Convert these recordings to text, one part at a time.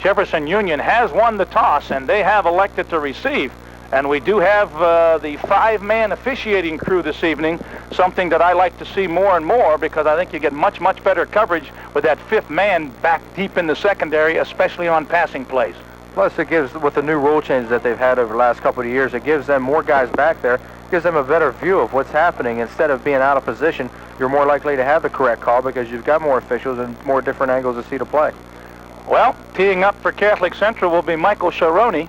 Jefferson Union has won the toss, and they have elected to receive. And we do have the 5-man officiating crew this evening, something that I like to see more and more, because I think you get much, much better coverage with that 5th man back deep in the secondary, especially on passing plays. Plus, it gives, with the new rule changes that they've had over the last couple of years, it gives them more guys back there, gives them a better view of what's happening. Instead of being out of position, you're more likely to have the correct call because you've got more officials and more different angles to see the play. Well, teeing up for Catholic Central will be Michael Sharoni.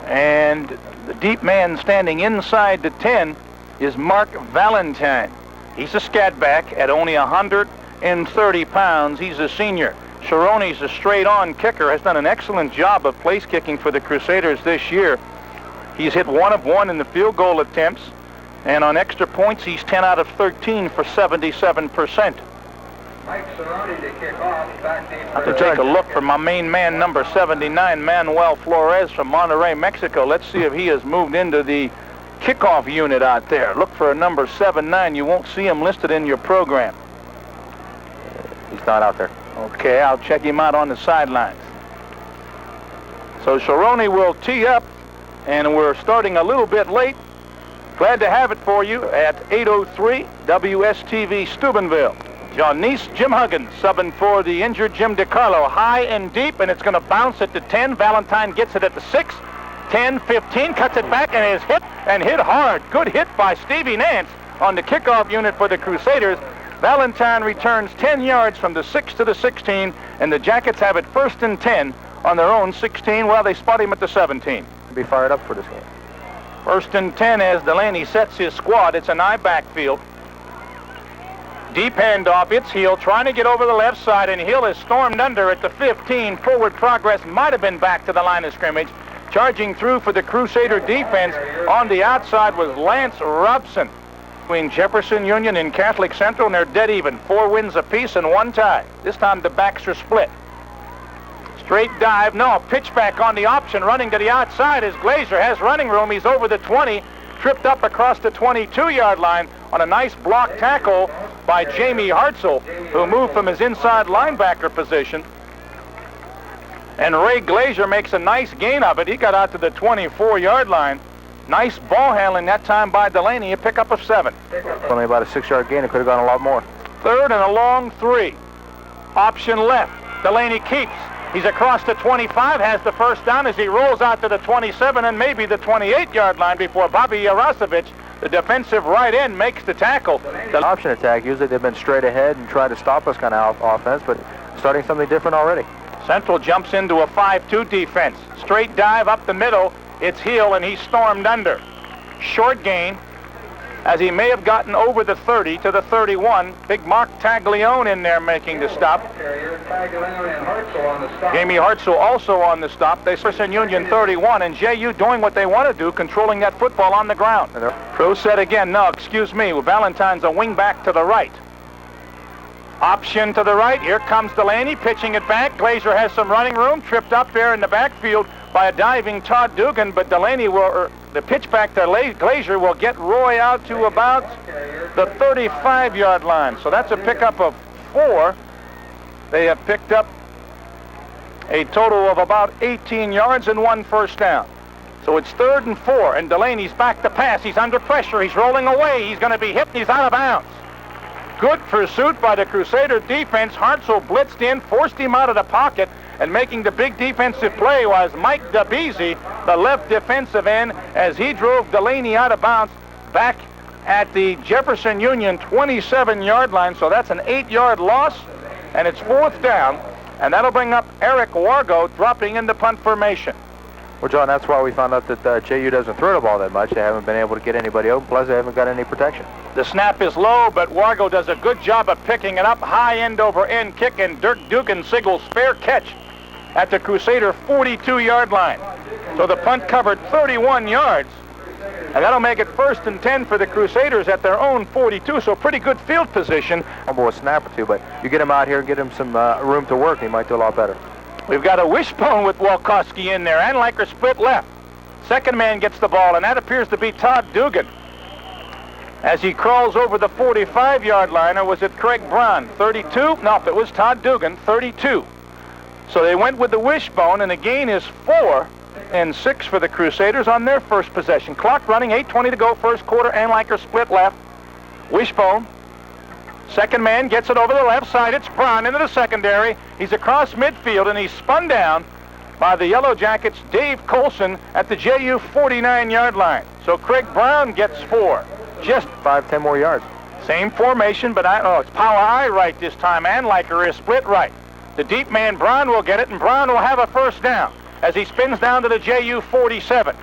And the deep man standing inside the 10 is Mark Valentine. He's a scat back at only 130 pounds. He's a senior. Sharoni's a straight-on kicker, has done an excellent job of place kicking for the Crusaders this year. He's hit 1 of 1 in the field goal attempts, and on extra points, he's 10 out of 13 for 77%. Mike Sharoni to kick off. Back deep I have to take a look for my main man, number 79, Manuel Flores from Monterrey, Mexico. Let's see if he has moved into the kickoff unit out there. Look for a number 79. You won't see him listed in your program. He's not out there. Okay, I'll check him out on the sidelines. So Sharoni will tee up, and we're starting a little bit late. Glad to have it for you at 8:03 WSTV Steubenville. John Neese, Jim Huggins, subbing for the injured Jim DiCarlo. High and deep, and it's going to bounce at the 10. Valentine gets it at the 6. 10, 15, cuts it back, and is hit, and hit hard. Good hit by Stevie Nance on the kickoff unit for the Crusaders. Valentine returns 10 yards from the 6 to the 16, and the Jackets have it 1st and 10 on their own 16. Well, they spot him at the 17. Be fired up for this game. 1st and 10 as Delaney sets his squad. It's an I backfield. Deep handoff, it's Hill trying to get over the left side, and Hill is stormed under at the 15. Forward progress might have been back to the line of scrimmage. Charging through for the Crusader defense on the outside was Lance Robson. Between Jefferson Union and Catholic Central, and they're dead even. 4 wins apiece and 1 tie. This time the backs are split. Straight dive, no, pitch back on the option, running to the outside as Glazer has running room. He's over the 20, tripped up across the 22-yard line on a nice block tackle by Jamie Hartzell, who moved from his inside linebacker position. And Ray Glazer makes a nice gain of it. He got out to the 24-yard line. Nice ball handling that time by Delaney, a pickup of 7. Only about a 6-yard gain. It could have gone a lot more. 3rd and a long 3. Option left. Delaney keeps. He's across the 25, has the first down as he rolls out to the 27 and maybe the 28-yard line before Bobby Yarosevich, the defensive right end, makes the tackle. The option attack, usually they've been straight ahead and tried to stop us kind of offense, but starting something different already. Central jumps into a 5-2 defense. Straight dive up the middle. It's Hill, and he's stormed under. Short gain, as he may have gotten over the 30 to the 31. Big Mark Taglione in there making the stop. Jamie Hartzell also on the stop. They Jefferson Union 31, and JU doing what they want to do, controlling that football on the ground. Pro said again, no, excuse me, Valentine's a wing back to the right. Option to the right. Here comes Delaney pitching it back. Glazer has some running room. Tripped up there in the backfield by a diving Todd Dugan, but Delaney will, the pitch back to Glazer will get Roy out to about the 35-yard line. So that's a pickup of 4. They have picked up a total of about 18 yards and 1 first down. So it's 3rd and 4, and Delaney's back to pass. He's under pressure. He's rolling away. He's going to be hit, and he's out of bounds. Good pursuit by the Crusader defense. Hartzell blitzed in, forced him out of the pocket, and making the big defensive play was Mike DeBeasy, the left defensive end, as he drove Delaney out of bounds back at the Jefferson Union 27-yard line. So that's an 8-yard loss, and it's 4th down, and that'll bring up Eric Wargo dropping in the punt formation. Well, John, that's why we found out that JU doesn't throw the ball that much. They haven't been able to get anybody open, plus they haven't got any protection. The snap is low, but Wargo does a good job of picking it up. High end-over-end kick, and Dirk Dugan signals fair catch at the Crusader 42-yard line. So the punt covered 31 yards, and that'll make it 1st and 10 for the Crusaders at their own 42, so pretty good field position. Almost a snap or two, but you get him out here and get him some room to work, he might do a lot better. We've got a wishbone with Walkowski in there, and Liker split left. Second man gets the ball, and that appears to be Todd Dugan. As he crawls over the 45-yard line, or was it Craig Brown? 32? No, it was Todd Dugan, 32. So they went with the wishbone, and the gain is 4 and 6 for the Crusaders on their first possession. Clock running, 8:20 to go, first quarter. Anliker split left. Wishbone. Second man gets it over the left side. It's Brown into the secondary. He's across midfield, and he's spun down by the Yellow Jackets' Dave Colson at the JU 49-yard line. So Craig Brown gets 4. Just 5-10 more yards. same formation, but it's power I right this time. Anliker is split right. The deep man, Brown, will get it, and Brown will have a first down as he spins down to the JU 47.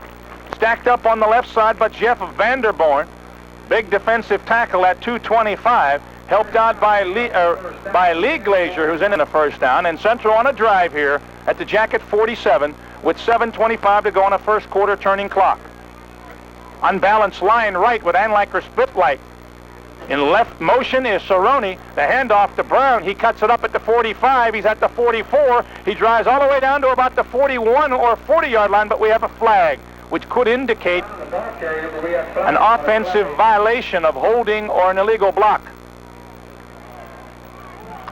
Stacked up on the left side by Jeff Vanderborn. Big defensive tackle at 225. Helped out by Lee Glazier, who's in a first down. And Central on a drive here at the Jacket 47 with 7:25 to go on a first quarter turning clock. Unbalanced line right with Anliker split right. In left motion is Cerrone. The handoff to Brown. He cuts it up at the 45. He's at the 44. He drives all the way down to about the 41 or 40-yard line, but we have a flag, which could indicate an offensive violation of holding or an illegal block.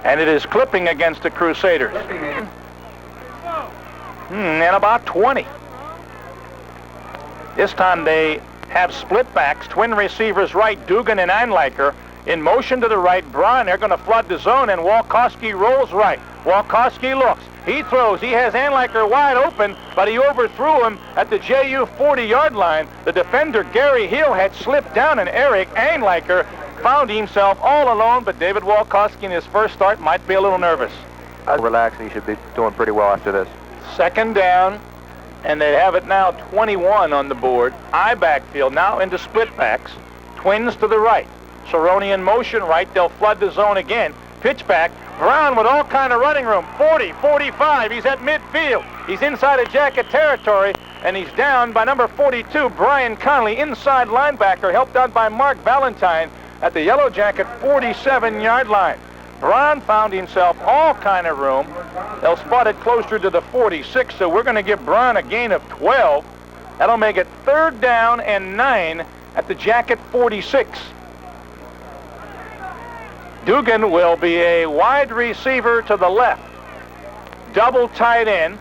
And it is clipping against the Crusaders. And about 20. This time they have split backs, twin receivers right, Dugan and Anliker. In motion to the right, Brown, they're going to flood the zone, and Walkowski rolls right. Walkowski looks. He throws. He has Anliker wide open, but he overthrew him at the JU 40-yard line. The defender, Gary Hill, had slipped down, and Eric Anliker found himself all alone, but David Walkowski in his first start might be a little nervous. Relax, and he should be doing pretty well after this. Second down, and they have it now 21 on the board. I backfield now into split backs. Twins to the right. Cerrone in motion right. They'll flood the zone again. Pitch back. Brown with all kind of running room. 40, 45. He's at midfield. He's inside of Jacket territory, and he's down by number 42, Brian Conley, inside linebacker, helped out by Mark Valentine at the Yellow Jacket 47-yard line. Brown found himself all kind of room. They'll spot it closer to the 46, so we're going to give Brown a gain of 12. That'll make it third down and 9 at the Jacket 46. Dugan will be a wide receiver to the left. Double tight end.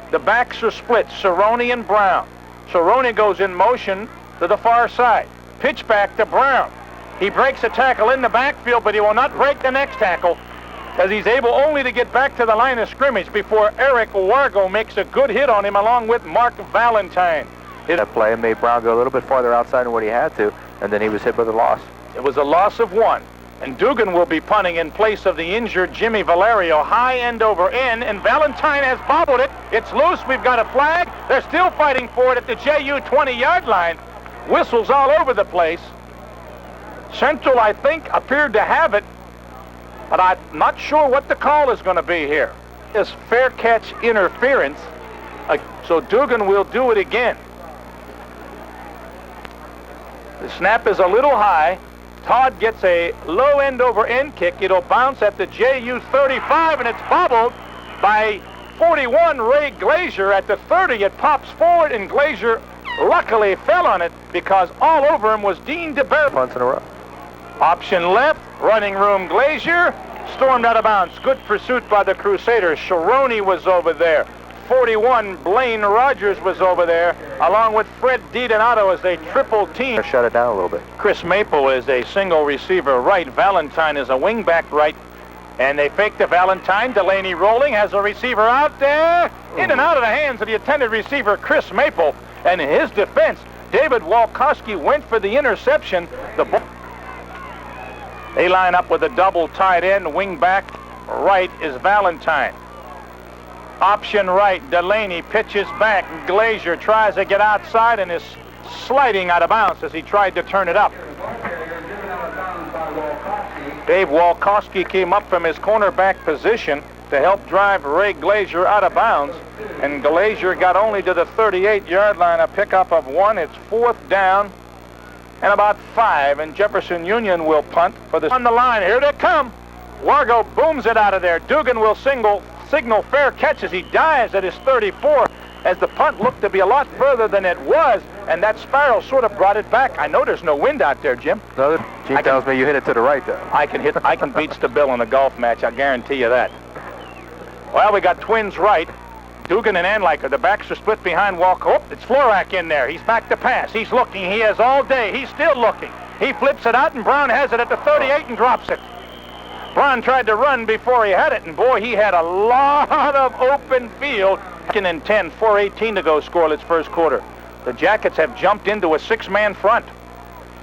The backs are split, Cerrone and Brown. Cerrone goes in motion to the far side. Pitch back to Brown. He breaks a tackle in the backfield, but he will not break the next tackle as he's able only to get back to the line of scrimmage before Eric Wargo makes a good hit on him along with Mark Valentine. That play made Brown go a little bit farther outside than what he had to, and then he was hit with a loss. It was a loss of 1. And Dugan will be punting in place of the injured Jimmy Valerio. High end over end, and Valentine has bobbled it. It's loose. We've got a flag. They're still fighting for it at the JU 20-yard line. Whistles all over the place. Central, I think, appeared to have it, but I'm not sure what the call is going to be here. It's fair catch interference, so Dugan will do it again. The snap is a little high. Todd gets a low end over end kick. It'll bounce at the JU 35, and it's bobbled by 41 Ray Glazier at the 30. It pops forward, and Glazier luckily fell on it because all over him was Dean DeBerry. Punts in a row. Option left, running room Glazier, stormed out of bounds. Good pursuit by the Crusaders. Cerrone was over there. 41, Blaine Rogers was over there, along with Fred DiDonato as they triple team. Shut it down a little bit. Chris Maple is a single receiver right. Valentine is a wingback right. And they fake to Valentine. Delaney rolling, has a receiver out there. In and out of the hands of the intended receiver, Chris Maple. And in his defense, David Walkowski went for the interception. They line up with a double tight end. Wing back right is Valentine. Option right, Delaney pitches back. Glazier tries to get outside and is sliding out of bounds as he tried to turn it up. Dave Walkowski came up from his cornerback position to help drive Ray Glazier out of bounds. And Glazier got only to the 38-yard line, a pickup of 1. It's fourth down and about 5, and Jefferson Union will punt for the on the line. Here they come. Wargo booms it out of there. Dugan will signal fair catch as he dives at his 34, as the punt looked to be a lot further than it was, and that spiral sort of brought it back. I know there's no wind out there, Jim. No, Chief tells me you hit it to the right, though. I can beat Stabile in a golf match. I guarantee you that. Well, we got Twins right. Dugan and Anliker. The backs are split behind Walker. Oh, it's Florak in there. He's back to pass. He's looking. He has all day. He's still looking. He flips it out, and Brown has it at the 38 and drops it. Brown tried to run before he had it, and boy, he had a lot of open field. 10, 4:18 to go, scoreless first quarter. The Jackets have jumped into a 6-man front.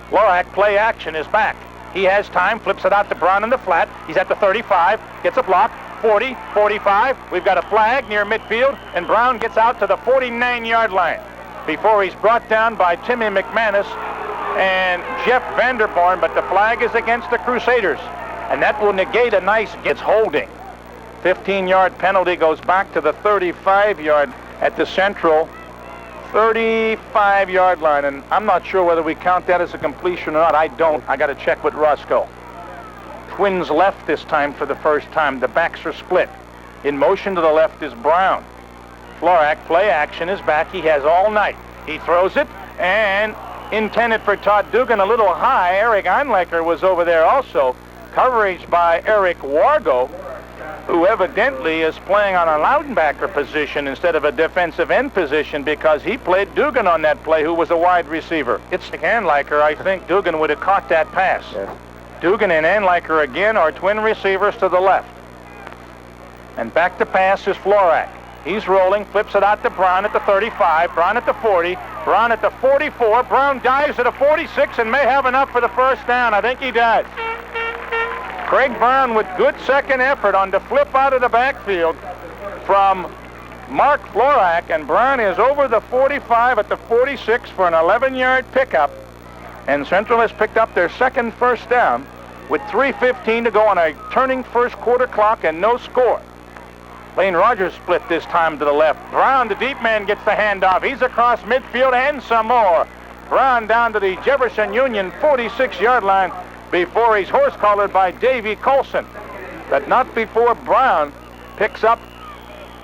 Florak, play action, is back. He has time, flips it out to Brown in the flat. He's at the 35, gets a block, 40, 45. We've got a flag near midfield, and Brown gets out to the 49-yard line before he's brought down by Timmy McManus and Jeff Vanderborn, but the flag is against the Crusaders, and that will negate a nice gets holding. 15-yard penalty goes back to the 35-yard at the Central 35-yard line, and I'm not sure whether we count that as a completion or not. I don't. I got to check with Roscoe. Twins left this time for the first time. The backs are split. In motion to the left is Brown. Florak, play action, is back. He has all night. He throws it, and intended for Todd Dugan, a little high. Eric Einlecker was over there also. Coverage by Eric Wargo, who evidently is playing on a linebacker position instead of a defensive end position because he played Dugan on that play, who was a wide receiver. It's Anliker. I think Dugan would have caught that pass. Yes. Dugan and Anliker again are twin receivers to the left. And back to pass is Florak. He's rolling, flips it out to Brown at the 35, Brown at the 40, Brown at the 44. Brown dives at a 46 and may have enough for the first down. I think he does. Craig Brown with good second effort on the flip out of the backfield from Mark Florak, and Brown is over the 45 at the 46 for an 11-yard pickup. And Central has picked up their second first down with 3:15 to go on a turning first quarter clock and no score. Lane Rogers split this time to the left. Brown, the deep man, gets the handoff. He's across midfield and some more. Brown down to the Jefferson Union 46-yard line before he's horse-collared by Davey Colson. But not before Brown picks up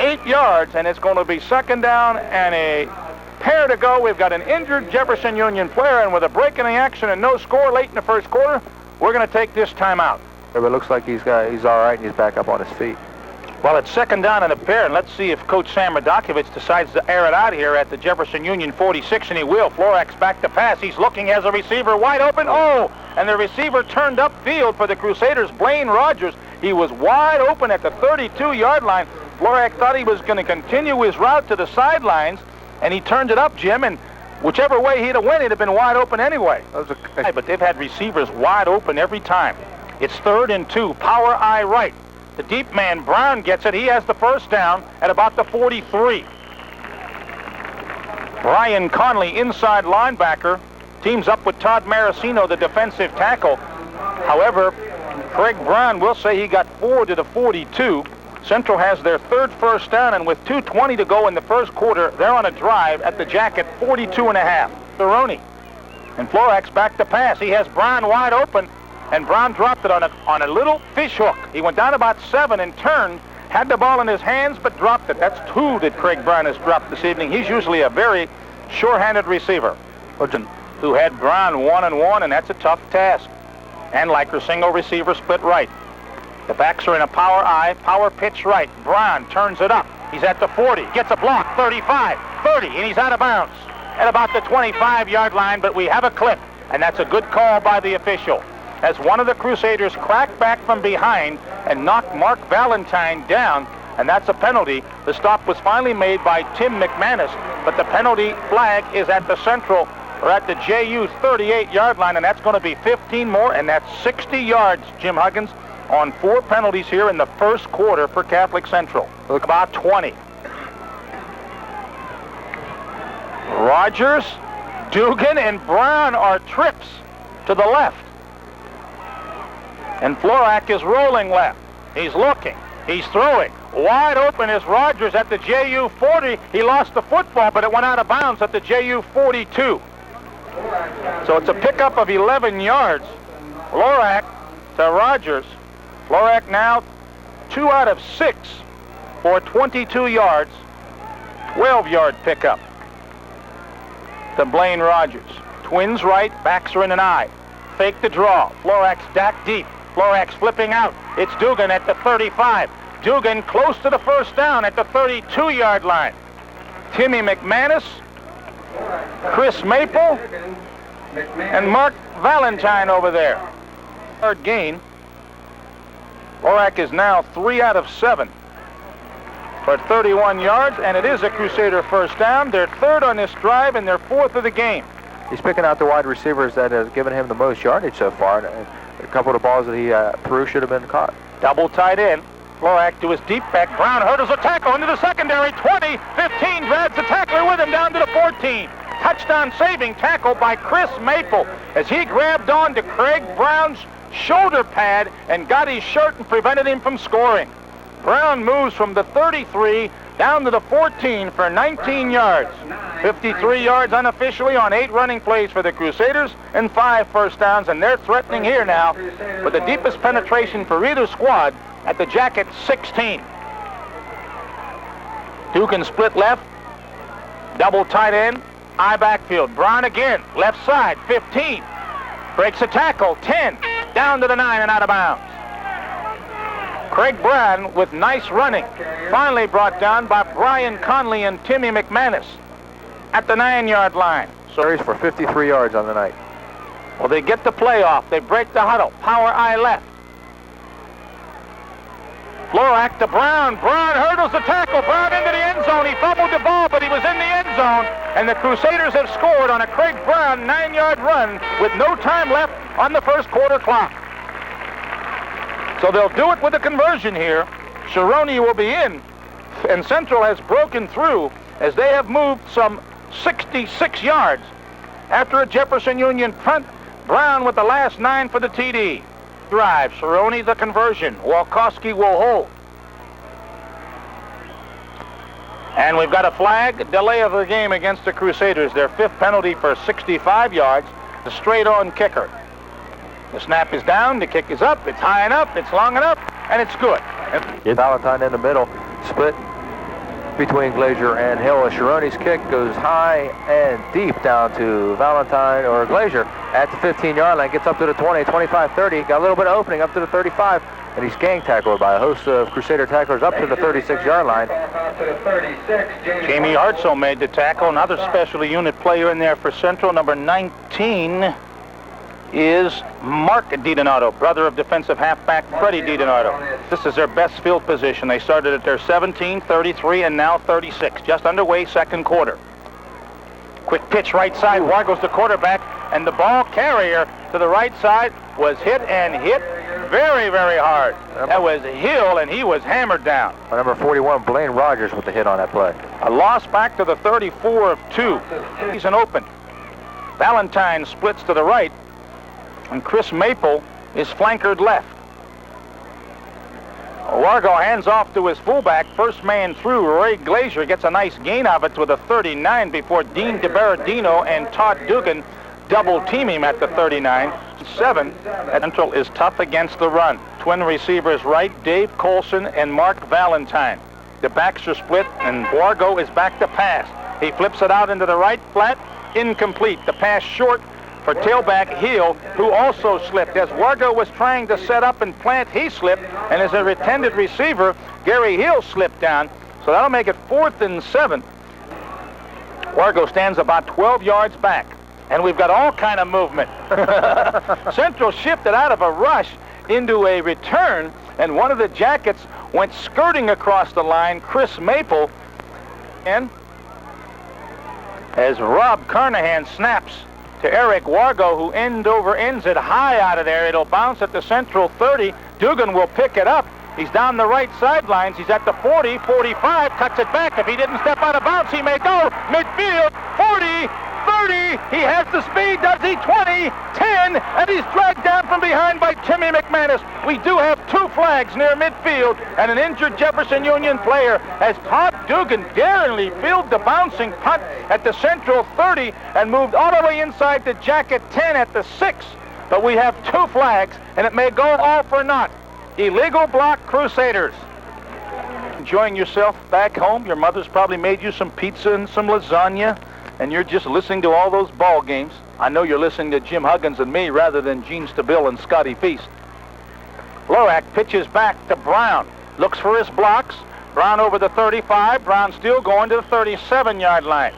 8 yards, and it's going to be second down and a pair to go. We've got an injured Jefferson Union player, and with a break in the action and no score late in the first quarter, we're going to take this time out. But it looks like he's all right, and he's back up on his feet. Well, it's second down and a pair, and let's see if Coach Sam Radokovich decides to air it out here at the Jefferson Union 46, and he will. Florak's back to pass. He's looking as a receiver wide open. Oh, and the receiver turned upfield for the Crusaders, Blaine Rogers. He was wide open at the 32-yard line. Florak thought he was going to continue his route to the sidelines, and he turned it up, Jim, and whichever way he'd have went, he'd have been wide open anyway. But they've had receivers wide open every time. It's 3rd and 2, power I right. The deep man, Brown, gets it. He has the first down at about the 43. Brian Conley, inside linebacker, teams up with Todd Maracino, the defensive tackle. However, Craig Brown will say he got 4 to the 42. Central has their 3rd first down, and with 2:20 to go in the first quarter, they're on a drive at the Jacket 42.5. Cerrone. And Florak's back to pass. He has Brown wide open, and Brown dropped it on a little fish hook. He went down about 7 and turned, had the ball in his hands, but dropped it. That's 2 that Craig Brown has dropped this evening. He's usually a very sure-handed receiver, who had Brown 1-1, and that's a tough task. And like her single receiver split right. The backs are in a power I, power pitch right. Brown turns it up. He's at the 40, gets a block, 35, 30, and he's out of bounds at about the 25-yard line, but we have a clip, and that's a good call by the official, as one of the Crusaders cracked back from behind and knocked Mark Valentine down, and that's a penalty. The stop was finally made by Tim McManus, but the penalty flag is at the Central, or at the JU 38-yard line, and that's going to be 15 more, and that's 60 yards, Jim Huggins, on 4 penalties here in the first quarter for Catholic Central. Look, about 20. Rogers, Dugan, and Brown are trips to the left. And Florak is rolling left. He's looking. He's throwing. Wide open is Rogers at the JU 40. He lost the football, but it went out of bounds at the JU 42. So it's a pickup of 11 yards. Florak to Rogers. Florak now 2 out of 6 for 22 yards. 12-yard pickup to Blaine Rogers. Twins right, backs are in an I. Fake the draw. Florak's back deep. Florak's flipping out. It's Dugan at the 35. Dugan close to the first down at the 32-yard line. Timmy McManus, Chris Maple, and Mark Valentine over there. Third gain. Lorak is now 3 out of 7 for 31 yards, and it is a Crusader first down. They're third on this drive, and they're fourth of the game. He's picking out the wide receivers that have given him the most yardage so far. And a couple of the balls that he threw should have been caught. Double tight end. Lorak to his deep back. Brown hurdles a tackle into the secondary. 20, 15, grabs the tackler with him down to the 14. Touchdown saving tackle by Chris Maple as he grabbed on to Craig Brown's shoulder pad and got his shirt and prevented him from scoring. Brown moves from the 33 down to the 14 for 19 yards. 53 yards unofficially on 8 running plays for the Crusaders and 5 first downs, and they're threatening here now with the deepest penetration for either squad at the Jacket 16. Dugan split left, double tight end, I backfield. Brown again, left side, 15. Breaks a tackle, 10. Down to the 9 and out of bounds. Craig Brown with nice running. Finally brought down by Brian Conley and Timmy McManus at the 9-yard line. So he's for 53 yards on the night. Well, they get the playoff. They break the huddle. Power I left. Lorak to Brown. Brown hurdles the tackle. Brown into the end zone. He fumbled the ball, but he was in the end zone. And the Crusaders have scored on a Craig Brown 9-yard run with no time left on the first quarter clock. So they'll do it with a conversion here. Cerrone will be in, and Central has broken through as they have moved some 66 yards after a Jefferson Union punt. Brown with the last 9 for the TD. Drive, Cerrone the conversion. Walkowski will hold. And we've got a flag, delay of the game against the Crusaders. Their 5th penalty for 65 yards. The straight-on kicker. The snap is down, the kick is up, it's high enough, it's long enough, and it's good. Valentine in the middle, split between Glazier and Hill. Cerrone's kick goes high and deep down to Valentine or Glazier at the 15-yard line, gets up to the 20, 25, 30, got a little bit of opening up to the 35, and he's gang tackled by a host of Crusader tacklers up to the 36-yard line. Jamie Hartzell made the tackle, another specialty unit player in there for Central, number 19. Is Mark DiDonato, brother of defensive halfback Freddie DiDonato. This is their best field position. They started at their 17, 33, and now 36. Just underway, second quarter. Quick pitch right side. Wargo's the quarterback, and the ball carrier to the right side was hit very, very hard. That was Hill, and he was hammered down. Number 41, Blaine Rogers with the hit on that play. A loss back to the 34 of 2. He's an open. Valentine splits to the right, and Chris Maple is flankered left. Wargo hands off to his fullback. First man through, Ray Glazier, gets a nice gain of it with a 39 before Dean DiBerardino and Todd Dugan double team him at the 39. 7. Central is tough against the run. Twin receivers right, Dave Colson and Mark Valentine. The backs are split, and Wargo is back to pass. He flips it out into the right flat, incomplete. The pass short for tailback Hill, who also slipped. As Wargo was trying to set up and plant, he slipped, and as a intended receiver, Gary Hill slipped down, so that'll make it 4th and 7. Wargo stands about 12 yards back, and we've got all kind of movement. Central shifted out of a rush into a return, and one of the Jackets went skirting across the line, Chris Maple, and as Rob Carnahan snaps to Eric Wargo, who ends it high out of there. It'll bounce at the Central 30. Dugan will pick it up. He's down the right sidelines. He's at the 40, 45, cuts it back. If he didn't step out of bounds, he may go. Midfield, 40, 30. He has the speed, does he? 20, 10, and he's dragged down from behind by Timmy McManus. We do have 2 flags near midfield and an injured Jefferson Union player as Todd Dugan daringly fielded the bouncing punt at the Central 30 and moved all the way inside the Jacket 10 at the 6. But we have 2 flags, and it may go all for naught. Illegal block, Crusaders. Enjoying yourself back home? Your mother's probably made you some pizza and some lasagna, and you're just listening to all those ball games. I know you're listening to Jim Huggins and me rather than Gene Stabile and Scotty Feast. Lorak pitches back to Brown. Looks for his blocks. Brown over the 35. Brown still going to the 37-yard line.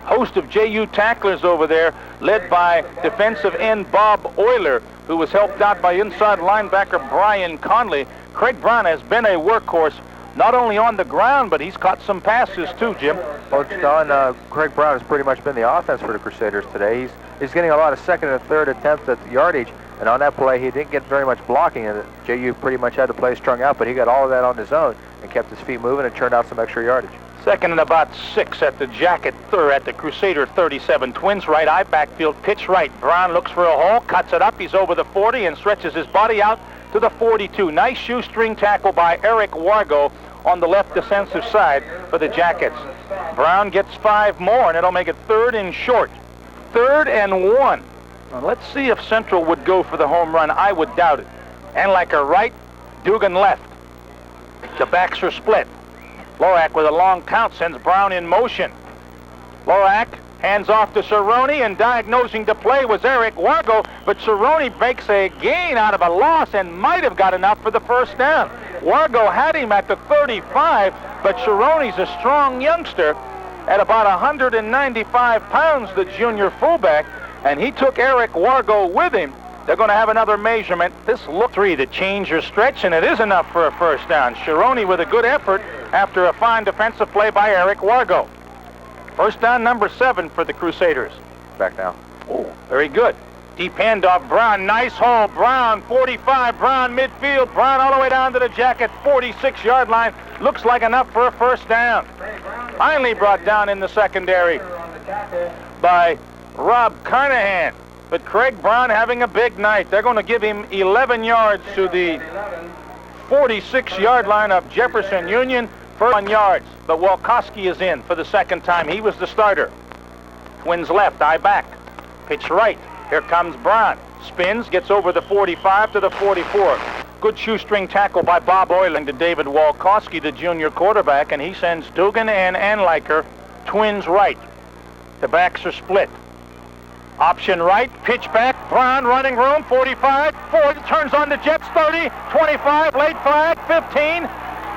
Host of JU tacklers over there, led by defensive end Bob Euler, who was helped out by inside linebacker Brian Conley. Craig Brown has been a workhorse, not only on the ground, but he's caught some passes too, Jim. Coach Don, Craig Brown has pretty much been the offense for the Crusaders today. He's getting a lot of second and third attempts at yardage, and on that play he didn't get very much blocking, and JU pretty much had the play strung out, but he got all of that on his own and kept his feet moving and turned out some extra yardage. Second and about 6 at the at the Crusader 37. Twins right, eye backfield, pitch right. Brown looks for a hole, cuts it up. He's over the 40 and stretches his body out to the 42. Nice shoestring tackle by Eric Wargo on the left defensive side for the Jackets. Brown gets 5 more, and it'll make it 3rd and short. 3rd and 1. Now, let's see if Central would go for the home run. I would doubt it. And like a right, Dugan left. The backs are split. Lorak with a long count sends Brown in motion. Lorak hands off to Cerrone, and diagnosing the play was Eric Wargo, but Cerrone makes a gain out of a loss and might have got enough for the first down. Wargo had him at the 35, but Cerrone's a strong youngster at about 195 pounds, the junior fullback, and he took Eric Wargo with him. They're going to have another measurement. This look 3 to change your stretch, and it is enough for a first down. Cerrone with a good effort after a fine defensive play by Eric Wargo. First down number 7 for the Crusaders. Back now. Oh, very good. Deep handoff, Brown, nice hole. Brown, 45, Brown midfield. Brown all the way down to the Jacket, 46-yard line. Looks like enough for a first down. Finally brought down in the secondary by Rob Carnahan. But Craig Brown having a big night. They're going to give him 11 yards to the 46-yard line of Jefferson Union for 1 yards. But Walkowski is in for the second time. He was the starter. Twins left, eye back. Pitch right. Here comes Brown. Spins, gets over the 45 to the 44. Good shoestring tackle by Bob Euler to David Walkowski, the junior quarterback, and he sends Dugan and Anliker, Twins right. The backs are split. Option right, pitch back, Brown running room, 45, 40, turns on the Jets, 30, 25, late flag, 15,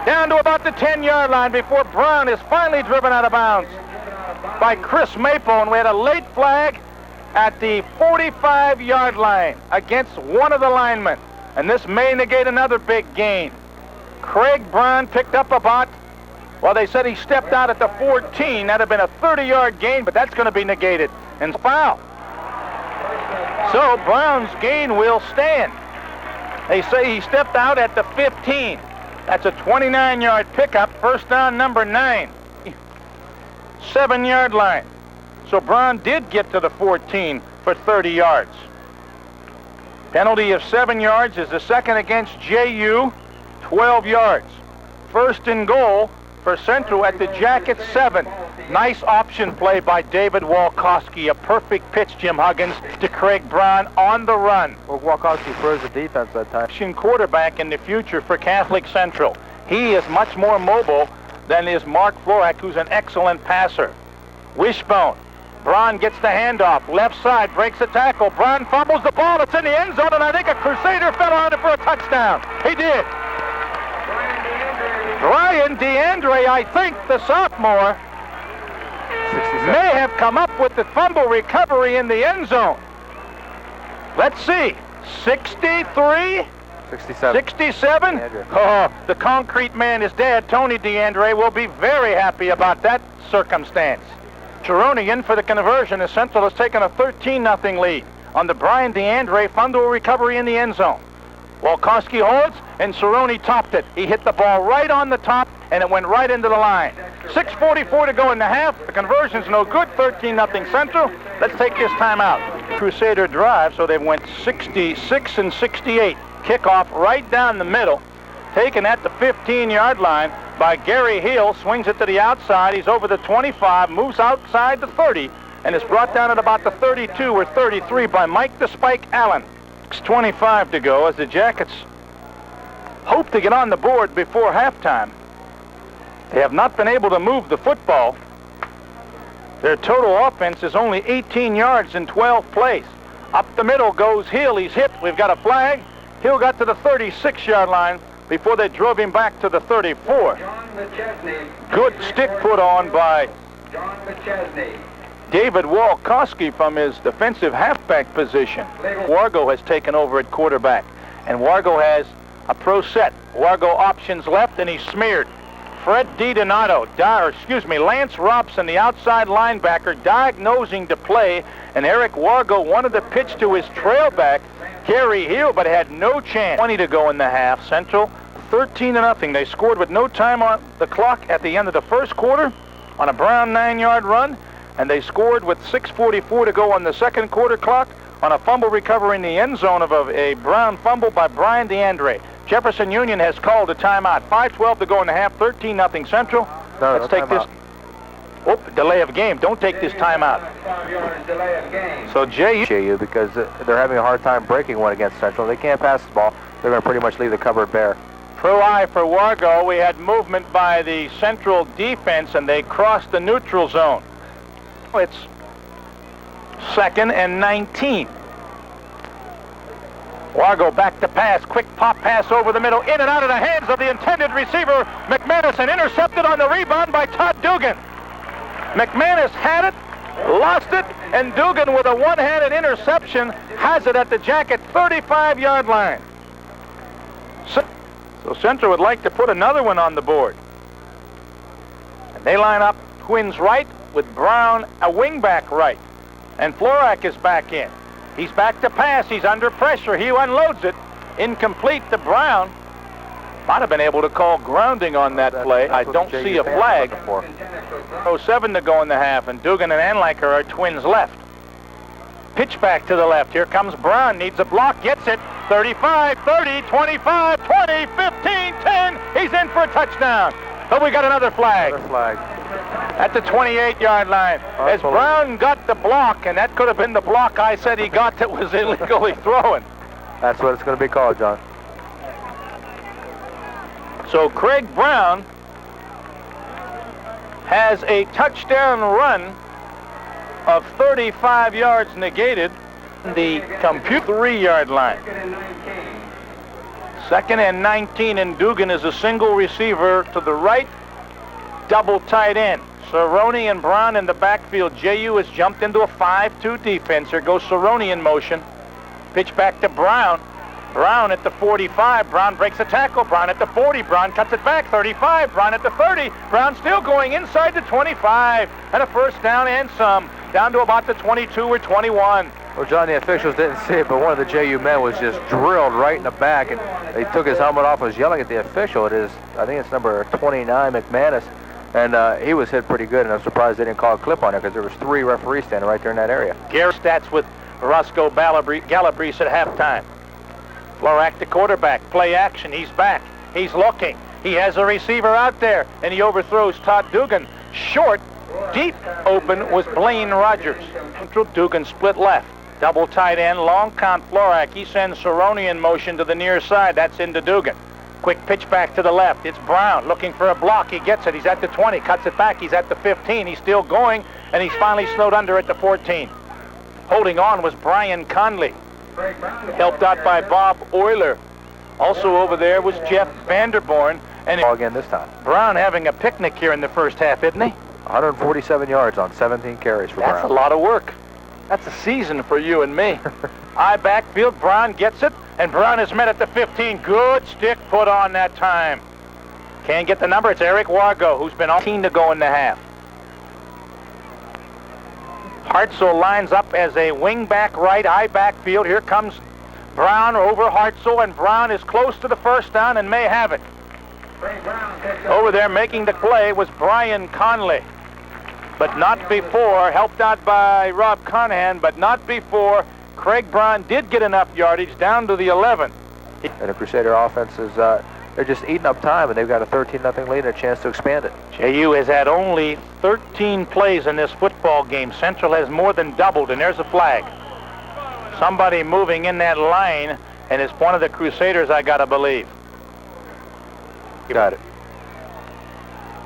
down to about the 10-yard line before Brown is finally driven out of bounds by Chris Maple, and we had a late flag at the 45-yard line against one of the linemen, and this may negate another big gain. Craig Brown picked up about, well, they said he stepped out at the 14. That'd have been a 30-yard gain, but that's going to be negated, and foul. So Brown's gain will stand. They say he stepped out at the 15. That's a 29-yard pickup, first down number 9. 7-yard line. So Brown did get to the 14 for 30 yards. Penalty of 7 yards is the second against JU, 12 yards. First and goal for Central at the Jacket 7. Nice option play by David Walkowski. A perfect pitch, Jim Huggins, to Craig Brown on the run. Well, Walkowski throws the defense that time. Quarterback in the future for Catholic Central. He is much more mobile than is Mark Florak, who's an excellent passer. Wishbone. Brown gets the handoff. Left side, breaks a tackle. Brown fumbles the ball. It's in the end zone, and I think a Crusader fell on it for a touchdown. He did. Brian DeAndre, I think the sophomore, 67. may have come up with the fumble recovery in the end zone. Let's see. 63? 67. 67? DeAndre. Oh, the concrete man, his dad, Tony DeAndre, will be very happy about that circumstance. Cerrone in for the conversion as Central has taken a 13-0 lead on the Brian DeAndre fumble recovery in the end zone. Walkowski holds, and Cerrone topped it. He hit the ball right on the top, and it went right into the line. 6:44 to go in the half. The conversion's no good. 13-0 Central. Let's take this time out. Crusader drive, so they went 66 and 68. Kickoff right down the middle. Taken at the 15-yard line by Gary Hill. Swings it to the outside. He's over the 25, moves outside the 30, and is brought down at about the 32 or 33 by Mike the Spike Allen. 6:25 to go as the Jackets hope to get on the board before halftime. They have not been able to move the football. Their total offense is only 18 yards in 12 plays. Up the middle goes Hill. He's hit. We've got a flag. Hill got to the 36-yard line. before they drove him back to the 34. John McChesney. Good stick put on by John McChesney. David Walkowski from his defensive halfback position. Wargo has taken over at quarterback, and Wargo has a pro set. Wargo options left, and he's smeared. Fred DiDonato, Lance Robson, the outside linebacker, diagnosing to play, and Eric Wargo wanted to pitch to his trailback, Gary Hill, but had no chance. 20 to go in the half. Central 13-0. They scored with no time on the clock at the end of the first quarter on a Brown 9-yard run, and they scored with 6:44 to go on the second quarter clock on a fumble recovery in the end zone of a Brown fumble by Brian DeAndre. Jefferson Union has called a timeout. 5:12 to go in the half. 13-0 Central. Let's take this. Oh, delay of game. Don't take this timeout. 5-yard delay of game. So JU, because they're having a hard time breaking one against Central. They can't pass the ball. They're going to pretty much leave the cupboard bare. pro eye for Wargo. We had movement by the Central defense, and they crossed the neutral zone. It's 2nd and 19. Wargo back to pass. Quick pop pass over the middle. In and out of the hands of the intended receiver, McManus, and intercepted on the rebound by Todd Dugan. McManus had it, lost it, and Dugan with a one-handed interception has it at the Jacket 35-yard line. So Central would like to put another one on the board. And they line up twins right with Brown a wingback right. And Florak is back in. He's back to pass. He's under pressure. He unloads it. Incomplete to Brown. Might have been able to call grounding on that play. I don't see a flag. 07 to go in the half, and Dugan and Anliker are twins left. Pitch back to the left. Here comes Brown. Needs a block. Gets it. 35, 30, 25, 20, 15, 10. He's in for a touchdown. But we got another flag. Another flag. At the 28-yard line. As Brown got the block, and that could have been the block I said he got that was illegally throwing. That's what it's going to be called, John. So Craig Brown has a touchdown run of 35 yards negated. The compute 3-yard line. 2nd and 19, and Dugan is a single receiver to the right, double tight end. Cerrone and Brown in the backfield. JU has jumped into a 5-2 defense. Here goes Cerrone in motion. Pitch back to Brown. Brown at the 45. Brown breaks a tackle. Brown at the 40. Brown cuts it back. 35. Brown at the 30. Brown still going inside the 25. And a first down and some. Down to about the 22 or 21. Well, John, the officials didn't see it, but one of the JU men was just drilled right in the back, and they took his helmet off, was yelling at the official. It is, I think it's number 29, McManus, and he was hit pretty good, and I'm surprised they didn't call a clip on it because there was 3 referees standing right there in that area. Gary stats with Roscoe Galabreese at halftime. Florak, the quarterback, play action. He's back. He's looking. He has a receiver out there, and he overthrows Todd Dugan. Short, deep open was Blaine Rogers. Central Dugan split left. Double tight end, long count Florak. He sends Cerrone in motion to the near side. That's into Dugan. Quick pitch back to the left. It's Brown looking for a block. He gets it. He's at the 20. Cuts it back. He's at the 15. He's still going, and he's finally snowed under at the 14. Holding on was Brian Conley. Helped out by Bob Euler. Also over there was Jeff Vanderborn. And Ball again this time. Brown having a picnic here in the first half, isn't he? 147 yards on 17 carries for Brown. That's a lot of work. That's a season for you and me. I backfield. Brown gets it, and Brown is met at the 15. Good stick put on that time. Can't get the number. It's Eric Wargo, who's been 18 to go in the half. Hartzell lines up as a wing-back right, I backfield. Here comes Brown over Hartzell, and Brown is close to the first down and may have it. Over there making the play was Brian Conley, but not before, helped out by Rob Conahan, but not before Craig Brown did get enough yardage down to the 11. And the Crusader offense is, they're just eating up time, and they've got a 13-0 lead and a chance to expand it. JU has had only 13 plays in this football game. Central has more than doubled, and there's a flag. Somebody moving in that line, and it's one of the Crusaders, I gotta believe. Got it.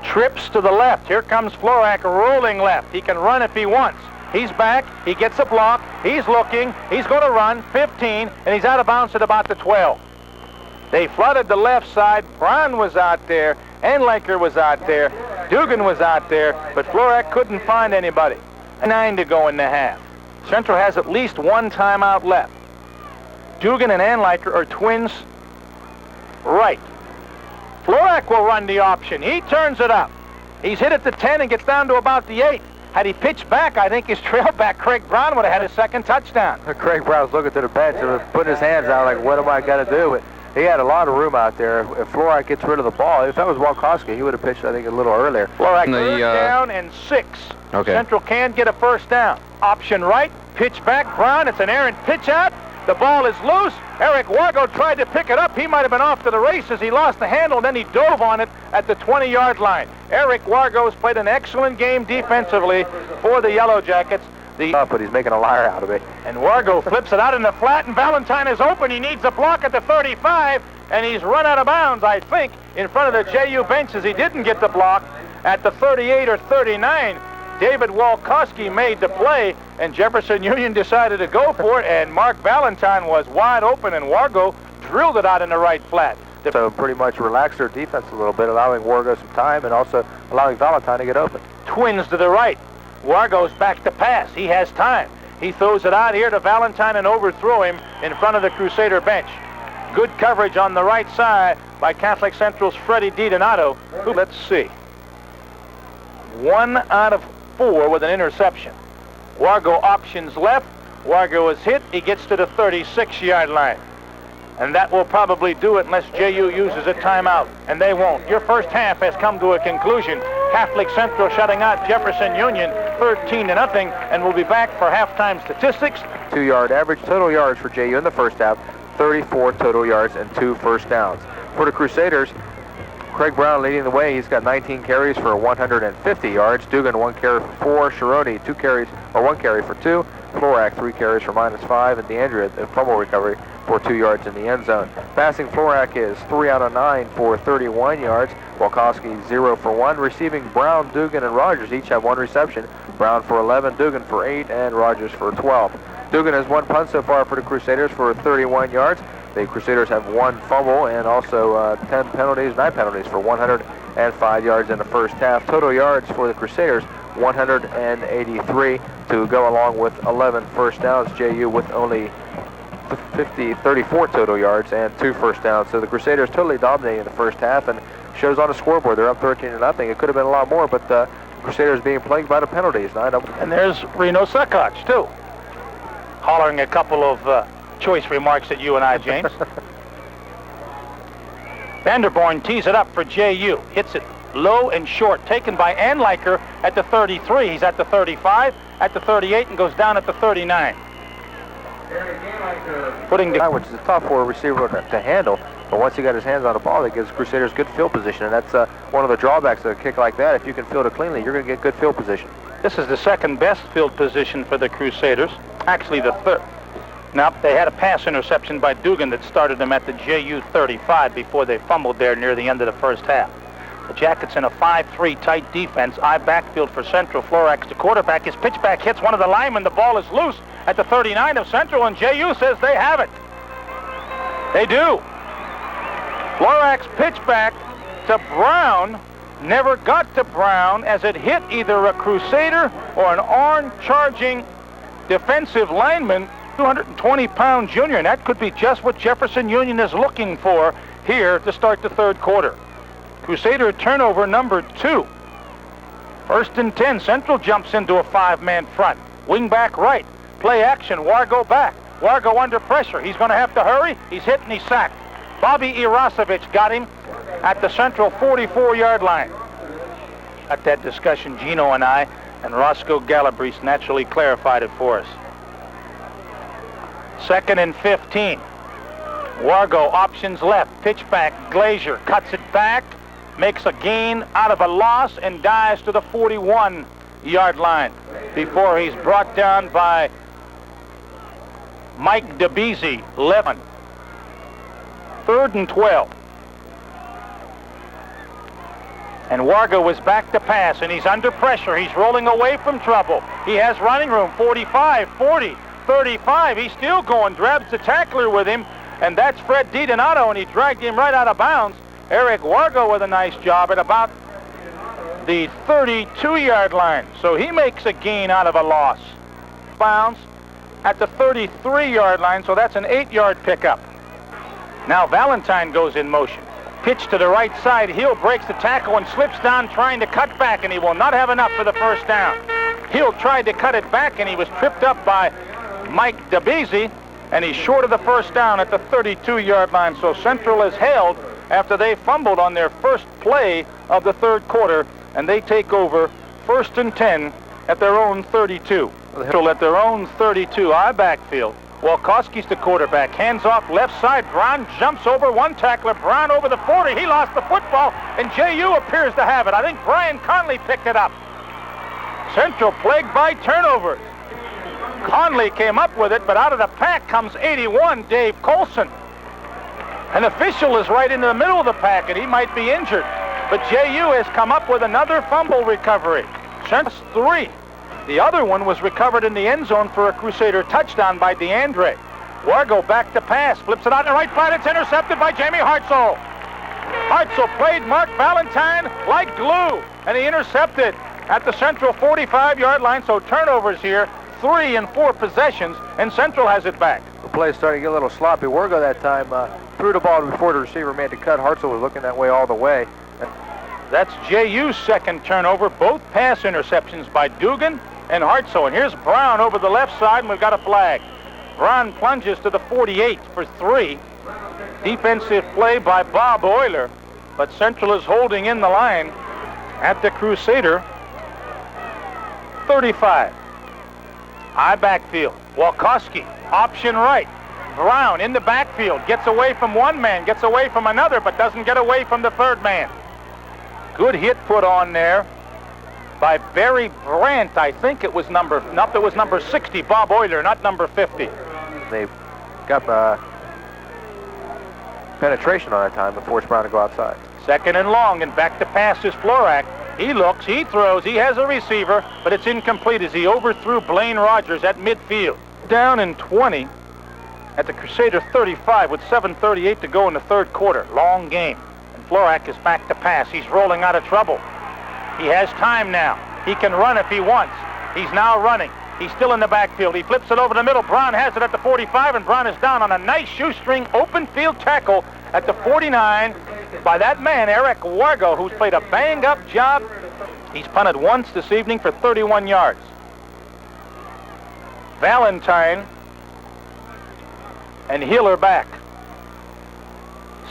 Trips to the left. Here comes Florak rolling left. He can run if he wants. He's back. He gets a block. He's looking. He's going to run. 15, and he's out of bounds at about the 12. They flooded the left side. Brown was out there. Anliker was out there. Dugan was out there. But Florak couldn't find anybody. 9 to go in the half. Central has at least one timeout left. Dugan and Anliker are twins right. Florak will run the option. He turns it up. He's hit at the 10 and gets down to about the 8. Had he pitched back, I think his trailback, Craig Brown, would have had his second touchdown. Craig Brown's looking to the bench and putting his hands out like, what am I going to do? But he had a lot of room out there. If Florak gets rid of the ball, if that was Walkowski, he would have pitched, I think, a little earlier. Florak, third down and 6. Okay. Central can get a first down. Option right, pitch back, Brown. It's an errant pitch out. The ball is loose. Eric Wargo tried to pick it up. He might have been off to the races. He lost the handle, and then he dove on it at the 20-yard line. Eric Wargo's played an excellent game defensively for the Yellow Jackets. But he's making a liar out of it. And Wargo flips it out in the flat, and Valentine is open. He needs a block at the 35, and he's run out of bounds, I think, in front of the JU benches. He didn't get the block at the 38 or 39. David Walkowski made the play, and Jefferson Union decided to go for it, and Mark Valentine was wide open, and Wargo drilled it out in the right flat. So pretty much relaxed their defense a little bit, allowing Wargo some time and also allowing Valentine to get open. Twins to the right. Wargo's back to pass. He has time. He throws it out here to Valentine and overthrow him in front of the Crusader bench. Good coverage on the right side by Catholic Central's Freddie DiDonato, who, let's see, 1 out of 4 with an interception. Wargo options left. Wargo is hit. He gets to the 36-yard line. And that will probably do it unless JU uses a timeout, and they won't. Your first half has come to a conclusion. Catholic Central shutting out Jefferson Union 13-0, and we'll be back for halftime statistics. 2-yard average total yards for JU in the first half, 34 total yards and 2 first downs. For the Crusaders, Craig Brown leading the way. He's got 19 carries for 150 yards. Dugan 1 carry for 4. Sharoni 1 carry for 2. Florak 3 carries for -5. And DeAndrea, the fumble recovery, for 2 yards in the end zone. Passing, Florak is 3 out of 9 for 31 yards. Walkowski 0 for 1. Receiving, Brown, Dugan, and Rogers each have 1 reception. Brown for 11, Dugan for 8, and Rogers for 12. Dugan has 1 punt so far for the Crusaders for 31 yards. The Crusaders have 1 fumble and also 9 penalties for 105 yards in the first half. Total yards for the Crusaders, 183 to go along with 11 first downs. JU with only 34 total yards and 2 first downs. So the Crusaders totally dominating the first half, and shows on the scoreboard. They're up 13-0. It could have been a lot more, but the Crusaders being plagued by the penalties. And there's Reno Sekoch, too, hollering a couple of choice remarks at you and I, James. Vanderborn tees it up for JU. Hits it low and short. Taken by Anliker at the 33. He's at the 35, at the 38, and goes down at the 39. Putting the... Which is tough for a receiver to handle. But once he got his hands on the ball, it gives Crusaders good field position. And that's one of the drawbacks of a kick like that. If you can field it cleanly, you're going to get good field position. This is the second best field position for the Crusaders. Actually, the third. Now, they had a pass interception by Dugan that started them at the JU 35 before they fumbled there near the end of the first half. The Jackets in a 5-3 tight defense. Eye backfield for Central. Florak's the quarterback. His pitchback hits one of the linemen. The ball is loose at the 39 of Central, and JU says they have it. They do. Florak's pitchback to Brown never got to Brown as it hit either a Crusader or an Orange charging defensive lineman, 220-pound junior, and that could be just what Jefferson Union is looking for here to start the third quarter. Crusader turnover number 2. 1st and 10. Central jumps into a 5-man front. Wing back right. Play action. Wargo back. Wargo under pressure. He's going to have to hurry. He's hit and he's sacked. Bobby Irasovich got him at the Central 44-yard line. At that discussion, Gino and I, and Roscoe Galabreese naturally clarified it for us. 2nd and 15. Wargo options left. Pitch back. Glazier cuts it back. Makes a gain out of a loss and dives to the 41-yard line before he's brought down by Mike DeBeese, 11. 3rd and 12. And Wargo was back to pass, and he's under pressure. He's rolling away from trouble. He has running room, 45, 40, 35. He's still going, grabs the tackler with him and that's Fred DiDonato, and he dragged him right out of bounds. Eric Wargo with a nice job at about the 32-yard line. So he makes a gain out of a loss. Bounds at the 33-yard line, so that's an 8-yard pickup. Now Valentine goes in motion. Pitch to the right side. Hill breaks the tackle and slips down trying to cut back, and he will not have enough for the first down. Hill tried to cut it back, and he was tripped up by Mike DeBeese, and he's short of the first down at the 32-yard line. So Central is held after they fumbled on their first play of the third quarter, and they take over 1st and 10 at their own 32. Central at their own 32, I backfield. Walkowski's the quarterback. Hands off left side. Brown jumps over one tackler. Brown over the 40. He lost the football, and JU appears to have it. I think Brian Conley picked it up. Central plagued by turnovers. Conley came up with it, but out of the pack comes 81, Dave Colson. An official is right into the middle of the pack, and he might be injured. But JU has come up with another fumble recovery. Central's 3. The other one was recovered in the end zone for a Crusader touchdown by DeAndre. Wargo back to pass, flips it out in the right side. It's intercepted by Jamie Hartzell. Hartzell played Mark Valentine like glue, and he intercepted at the Central 45-yard line. So turnovers here, 3 and 4 possessions, and Central has it back. The play started to get a little sloppy. Wargo that time threw the ball before the receiver made the cut. Hartzell was looking that way all the way. That's JU's second turnover, both pass interceptions by Dugan and Hartzell. And here's Brown over the left side, and we've got a flag. Brown plunges to the 48 for 3. Defensive play by Bob Euler, but Central is holding in the line at the Crusader 35. I backfield. Walkowski, option right. Brown in the backfield, gets away from one man, gets away from another, but doesn't get away from the third man. Good hit put on there by Barry Brandt. I think it was number 60, Bob Euler, not number 50. They got penetration on that time to force Brown to go outside. Second and long, and back to pass is Florak. He looks, he throws, he has a receiver, but it's incomplete as he overthrew Blaine Rogers at midfield. Down in 20 at the Crusader 35 with 7:38 to go in the third quarter. Long game. And Florak is back to pass. He's rolling out of trouble. He has time now. He can run if he wants. He's now running. He's still in the backfield. He flips it over the middle. Brown has it at the 45, and Brown is down on a nice shoestring open field tackle at the 49 by that man, Eric Wargo, who's played a bang-up job. He's punted once this evening for 31 yards. Valentine and Hill are back.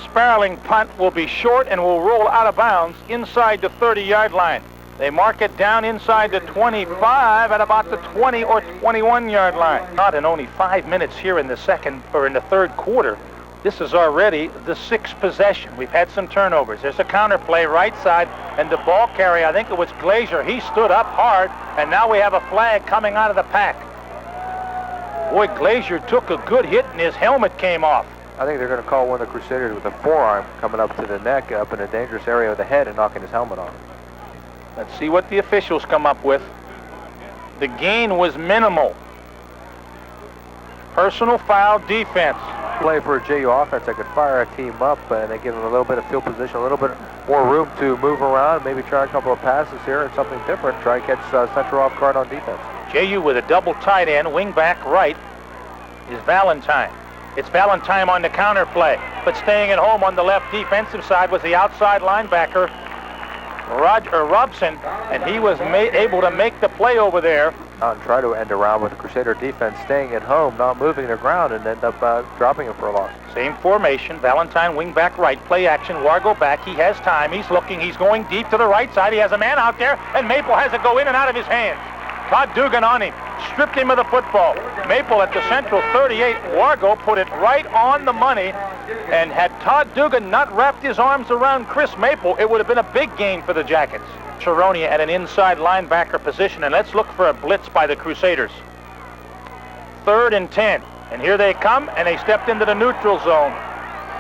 Sparling punt will be short and will roll out of bounds inside the 30-yard line. They mark it down inside the 25 at about the 20 or 21-yard line. Not in only 5 minutes here in the third quarter. This is already the 6th possession. We've had some turnovers. There's a counter play right side, and the ball carrier, I think it was Glazier. He stood up hard, and now we have a flag coming out of the pack. Boy, Glazier took a good hit, and his helmet came off. I think they're going to call one of the Crusaders with a forearm coming up to the neck, up in a dangerous area of the head, and knocking his helmet off. Let's see what the officials come up with. The gain was minimal. Personal foul, defense. Play for a JU offense that could fire a team up, and they give them a little bit of field position, a little bit more room to move around, maybe try a couple of passes here and something different, try to catch Central off guard on defense. JU with a double tight end, wing back right is Valentine. It's Valentine on the counter play, but staying at home on the left defensive side was the outside linebacker, Robson, and he was able to make the play over there. And try to end around with the Crusader defense staying at home, not moving their ground, and end up dropping him for a loss. Same formation, Valentine wing back right, play action, Wargo back, he has time, he's looking, he's going deep to the right side, he has a man out there, and Maple has it go in and out of his hands. Todd Dugan on him, stripped him of the football. Maple at the Central 38, Wargo put it right on the money, and had Todd Dugan not wrapped his arms around Chris Maple, it would have been a big gain for the Jackets. Sharonia at an inside linebacker position, and let's look for a blitz by the Crusaders. 3rd and 10, and here they come, and they stepped into the neutral zone.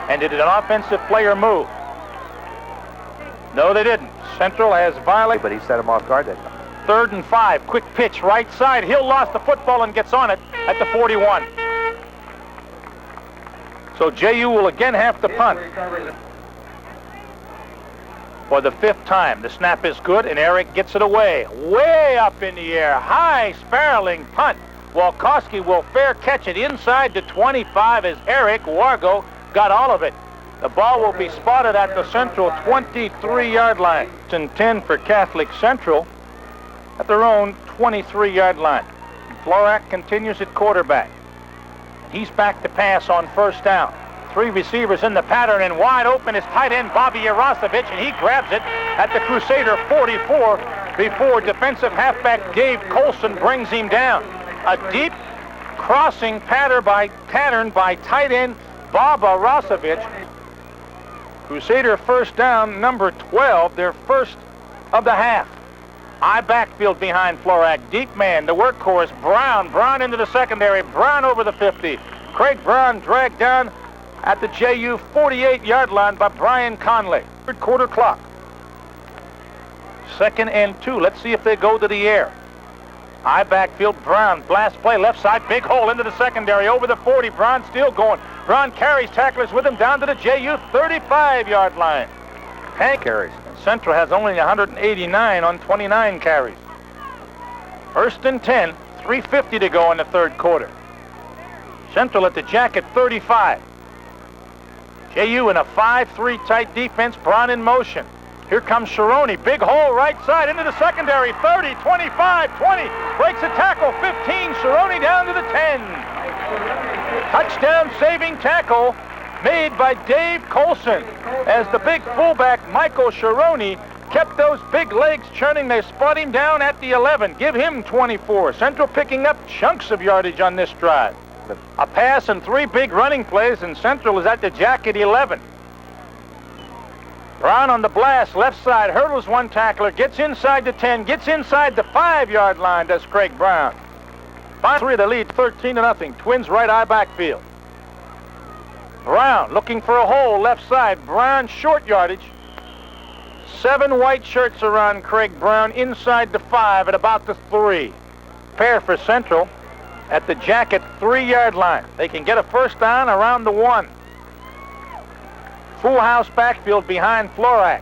And did an offensive player move? No, they didn't. Central has violated. But he set him off guard that time. 3rd and 5, quick pitch, right side. Hill lost the football and gets on it at the 41. So JU will again have to punt. For the 5th time, the snap is good, and Eric gets it away. Way up in the air, high spiraling punt. Walkowski will fair catch it inside the 25 as Eric Wargo got all of it. The ball will be spotted at the Central 23-yard line. And 10 for Catholic Central at their own 23-yard line. Florak continues at quarterback. He's back to pass on 1st down. 3 receivers in the pattern, and wide open is tight end Bobby Yarosevich, and he grabs it at the Crusader 44 before defensive halfback Dave Colson brings him down. A deep crossing pattern by tight end Bob Yarosevich. Crusader 1st down, number 12, their 1st of the half. High backfield behind Florak. Deep man, the workhorse, Brown. Brown into the secondary. Brown over the 50. Craig Brown dragged down at the JU 48-yard line by Brian Conley. 3rd quarter clock. 2nd and 2. Let's see if they go to the air. High backfield, Brown. Blast play, left side, big hole into the secondary. Over the 40. Brown still going. Brown carries tacklers with him down to the JU 35-yard line. Hank carries. Central has only 189 on 29 carries. 1st and 10, 3:50 to go in the 3rd quarter. Central at the Jacket 35. JU in a 5-3 tight defense. Brown in motion. Here comes Sharoni. Big hole right side into the secondary. 30, 25, 20. Breaks a tackle. 15. Sharoni down to the 10. Touchdown saving tackle made by Dave Colson as the big fullback Michael Sharoni kept those big legs churning. They spot him down at the 11. Give him 24. Central picking up chunks of yardage on this drive. A pass and 3 big running plays, and Central is at the Jacket 11. Brown on the blast, left side, hurdles 1 tackler, gets inside the 10, gets inside the 5-yard line, does Craig Brown. 5-3 the lead, 13-0. Twins right eye backfield. Brown looking for a hole, left side. Brown short yardage. 7 white shirts around Craig Brown inside the 5 at about the 3. Pair for Central at the Jacket 3-yard line. They can get a 1st down around the 1. Full house backfield behind Florak.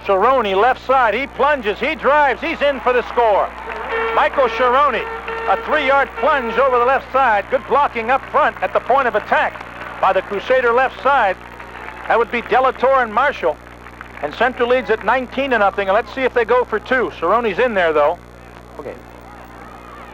Sharoni left side. He plunges. He drives. He's in for the score. Michael Sharoni, a 3-yard plunge over the left side. Good blocking up front at the point of attack by the Crusader left side. That would be Delator and Marshall. And Central leads at 19-0. And let's see if they go for 2. Sharoni's in there, though. Okay.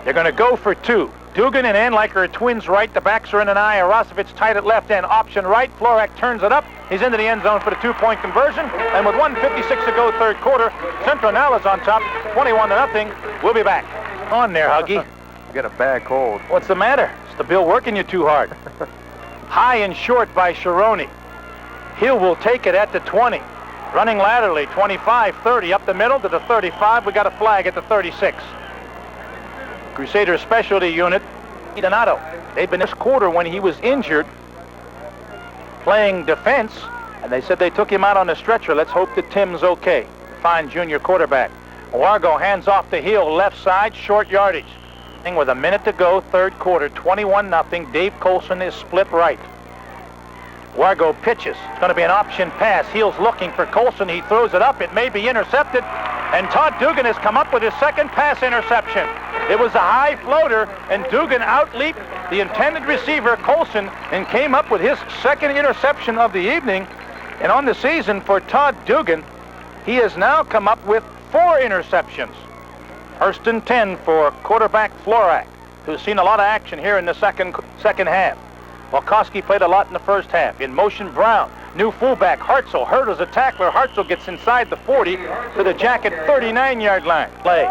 They're going to go for 2. Dugan and Anliker are twins right. The backs are in an eye. Yarosevich tight at left end. Option right. Florak turns it up. He's into the end zone for the 2-point conversion. And with 1:56 to go, 3rd quarter, Central now is on top, 21-0. We'll be back. On there, Huggy. You got a bad cold. What's the matter? It's the Bill working you too hard. High and short by Sharoni. Hill will take it at the 20. Running laterally, 25, 30, up the middle to the 35. We got a flag at the 36. Crusader specialty unit, Donato. They've been this quarter when he was injured, playing defense, and they said they took him out on a stretcher. Let's hope that Tim's okay. Fine junior quarterback. Wargo hands off the Hill, left side, short yardage. With a minute to go, 3rd quarter, 21-0. Dave Colson is split right. Wargo pitches. It's going to be an option pass. Heel's looking for Colson. He throws it up. It may be intercepted. And Todd Dugan has come up with his 2nd pass interception. It was a high floater, and Dugan outleaped the intended receiver, Colson, and came up with his 2nd interception of the evening. And on the season for Todd Dugan, he has now come up with 4 interceptions. 1st and 10 for quarterback Florak, who's seen a lot of action here in the second half. Walkowski played a lot in the 1st half. In motion, Brown. New fullback, Hartzell. Hurdles a tackler. Hartzell gets inside the 40 to the Jacket 39-yard line. Play.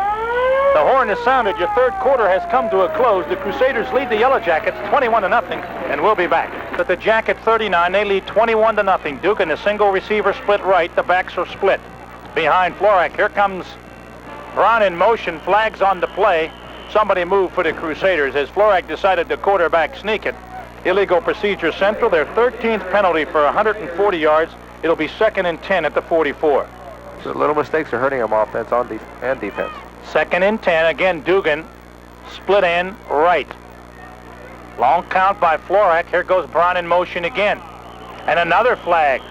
The horn has sounded. Your 3rd quarter has come to a close. The Crusaders lead the Yellow Jackets 21-0, and we'll be back. At the Jacket 39, they lead 21-0. Dugan, a single receiver split right. The backs are split. Behind Florak, here comes Brown in motion. Flags on the play. Somebody moved for the Crusaders as Florak decided to quarterback sneak it. Illegal procedure Central, their 13th penalty for 140 yards. It'll be 2nd and 10 at the 44. So little mistakes are hurting them offense and defense. 2nd and 10. Again, Dugan, split end right. Long count by Florak. Here goes Brown in motion again. And another flag.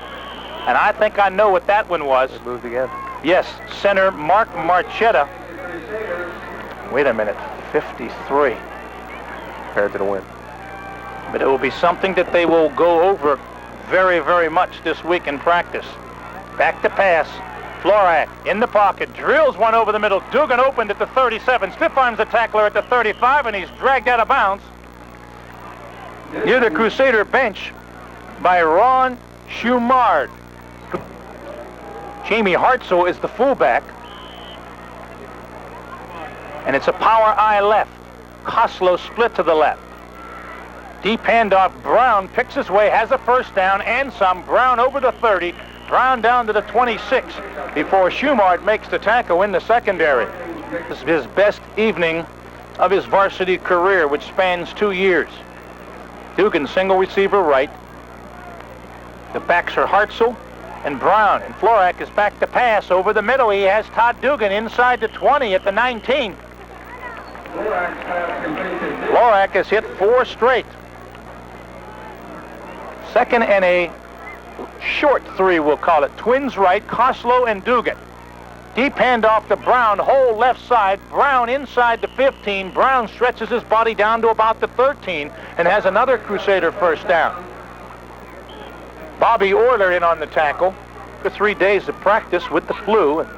And I think I know what that one was. It moved again. Yes, center Mark Marchetta. Wait a minute, 53. Compared to the win. But it will be something that they will go over very, very much this week in practice. Back to pass. Florak in the pocket, drills one over the middle. Dugan opened at the 37, stiff arms the tackler at the 35, and he's dragged out of bounds near the Crusader bench by Ron Schumard. Jamie Hartzell is the fullback, and it's a power I left. Koslow split to the left. Deep handoff. Brown picks his way, has a first down and some. Brown over the 30. Brown down to the 26 before Schumard makes the tackle in the secondary. This is his best evening of his varsity career, which spans 2 years. Dugan single receiver right. The backs are Hartzell and Brown. And Florak is back to pass over the middle. He has Todd Dugan inside the 20 at the 19. Florak has hit 4 straight. Second and a short 3, we'll call it. Twins right, Koslow and Dugan. Deep handoff to Brown, hole left side. Brown inside the 15. Brown stretches his body down to about the 13 and has another Crusader first down. Bobby Orler in on the tackle for 3 days of practice with the flu. And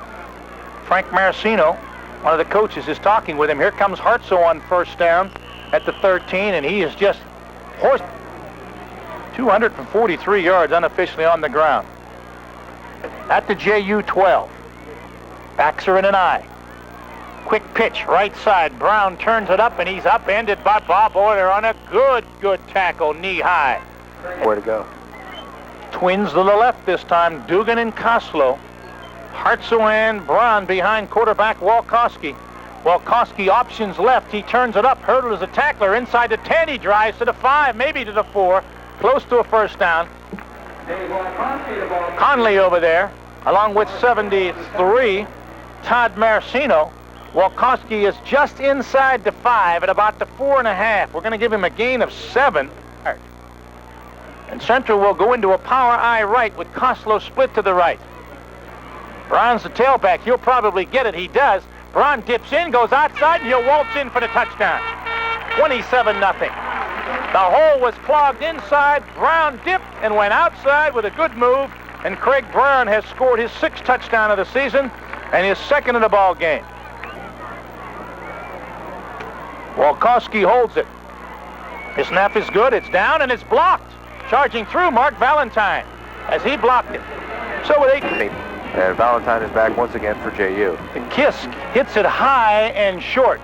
Frank Maracino, one of the coaches, is talking with him. Here comes Hartzell on first down at the 13, and he is just horsed. 243 yards unofficially on the ground. At the JU 12. Backs are in an eye. Quick pitch, right side. Brown turns it up, and he's upended by Bob Orler on a good tackle, knee high. Way to go. Twins to the left this time, Dugan and Koslow. Hartzell and Brown behind quarterback Walkowski. Walkowski options left. He turns it up. Hurdle is a tackler inside the 10. He drives to the 5, maybe to the 4. Close to a first down. Conley over there, along with 73, Todd Maracino. Walkowski is just inside the 5 at about the 4.5. We're going to give him a gain of 7. And Central will go into a power I right with Koslow split to the right. Brown's the tailback. He'll probably get it. He does. Brown dips in, goes outside, and he'll waltz in for the touchdown. 27-0. The hole was clogged inside. Brown dipped and went outside with a good move. And Craig Brown has scored his 6th touchdown of the season and his 2nd of the ball game. Walkowski holds it. His snap is good. It's down and it's blocked. Charging through Mark Valentine as he blocked it. So with 8. And Valentine is back once again for JU. The Kisk hits it high and short.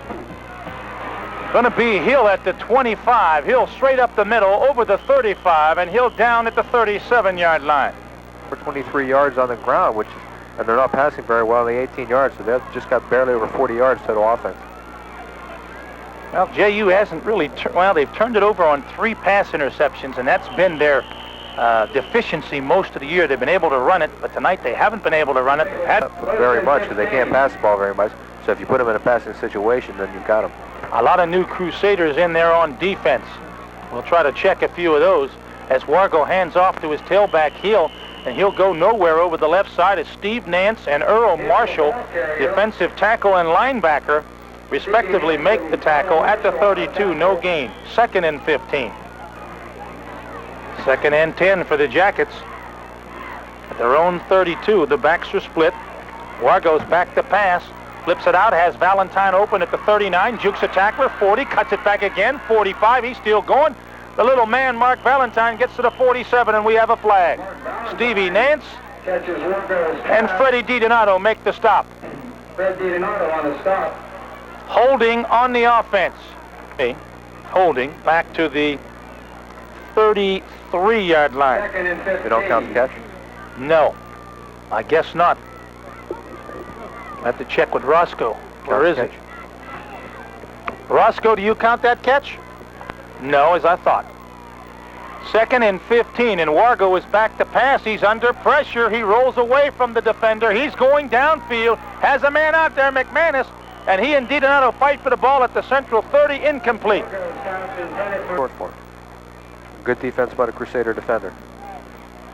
Going to be Hill at the 25. Hill straight up the middle over the 35, and Hill down at the 37-yard line. For 23 yards on the ground, and they're not passing very well in the 18 yards, so they've just got barely over 40 yards total offense. Well, JU hasn't really, they've turned it over on 3 pass interceptions, and that's been their deficiency most of the year. They've been able to run it, but tonight they haven't been able to run it. They've had very much, because they can't pass the ball very much. So if you put them in a passing situation, then you've got them. A lot of new Crusaders in there on defense. We'll try to check a few of those as Wargo hands off to his tailback Hill, and he'll go nowhere over the left side as Steve Nance and Earl Marshall, defensive tackle and linebacker, respectively make the tackle at the 32, no gain. 2nd and 15. 2nd and 10 for the Jackets. At their own 32, the backs are split. Wargo's back to pass. Flips it out, has Valentine open at the 39, jukes a tackler, 40, cuts it back again, 45, he's still going. The little man, Mark Valentine, gets to the 47, and we have a flag. Stevie Nance and Freddie DiDonato make the stop. Fred DiDonato on the stop. Holding on the offense. Holding back to the 33-yard line. 2nd and 15. They don't count the catch? No, I guess not. I have to check with Roscoe. Where is it? Roscoe, do you count that catch? No, as I thought. 2nd and 15, and Wargo is back to pass. He's under pressure. He rolls away from the defender. He's going downfield. Has a man out there, McManus. and he and DiDonato fight for the ball at the Central 30, incomplete. Short for it. Good defense by the Crusader defender.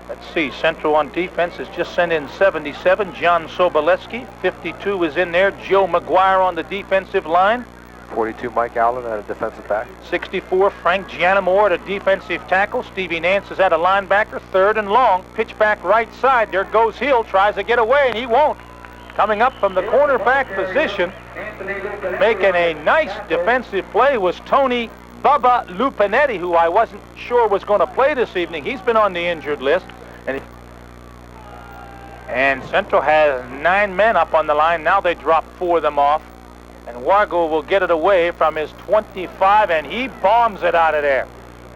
Let's see, Central on defense has just sent in 77, John Soboleski. 52 is in there, Joe McGuire on the defensive line. 42, Mike Allen at a defensive back. 64, Frank Gianamore at a defensive tackle. Stevie Nance is at a linebacker, third and long. Pitch back right side. There goes Hill, tries to get away, and he won't. Coming up from the cornerback position, making a nice defensive play was Tony Bubba Lupinetti, who I wasn't sure was going to play this evening. He's been on the injured list. And Central has 9 men up on the line. Now they drop 4 of them off. And Wargo will get it away from his 25, and he bombs it out of there.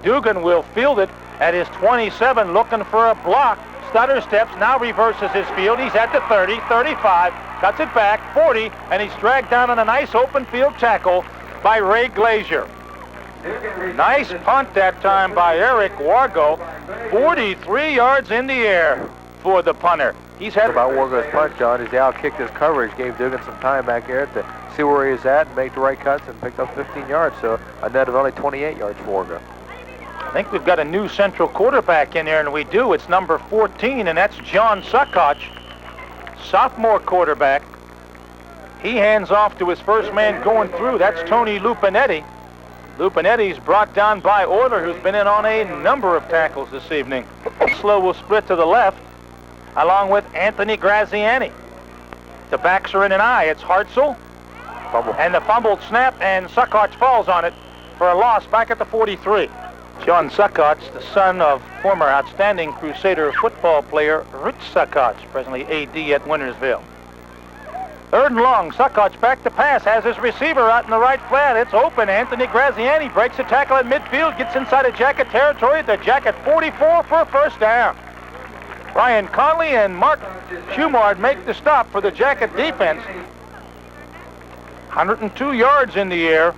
Dugan will field it at his 27, looking for a block. Stutter steps, now reverses his field. He's at the 30, 35, cuts it back, 40, and he's dragged down on a nice open field tackle by Ray Glazier. Nice punt that time by Eric Wargo. 43 yards in the air for the punter. He's had about Wargo's punt, John, is he out-kicked his coverage, gave Dugan some time back there to see where he was at and make the right cuts, and picked up 15 yards, so a net of only 28 yards for Wargo. I think we've got a new Central quarterback in there, and we do. It's number 14, and that's John Suckoch, sophomore quarterback. He hands off to his first man going through. That's Tony Lupinetti. Lupinetti's brought down by Euler, who's been in on a number of tackles this evening. Slow will split to the left, along with Anthony Graziani. The backs are in an eye. It's Hartzell. Fumble. And the fumbled snap, and Suckoch falls on it for a loss back at the 43. John Suckoch, the son of former outstanding Crusader football player Rich Suckoch, presently AD at Wintersville. Third and long, Suckoch back to pass, has his receiver out in the right flat. It's open. Anthony Graziani breaks a tackle at midfield, gets inside of Jacket territory at the Jacket 44 for a first down. Brian Conley and Mark Schumard make the stop for the Jacket defense. 102 yards in the air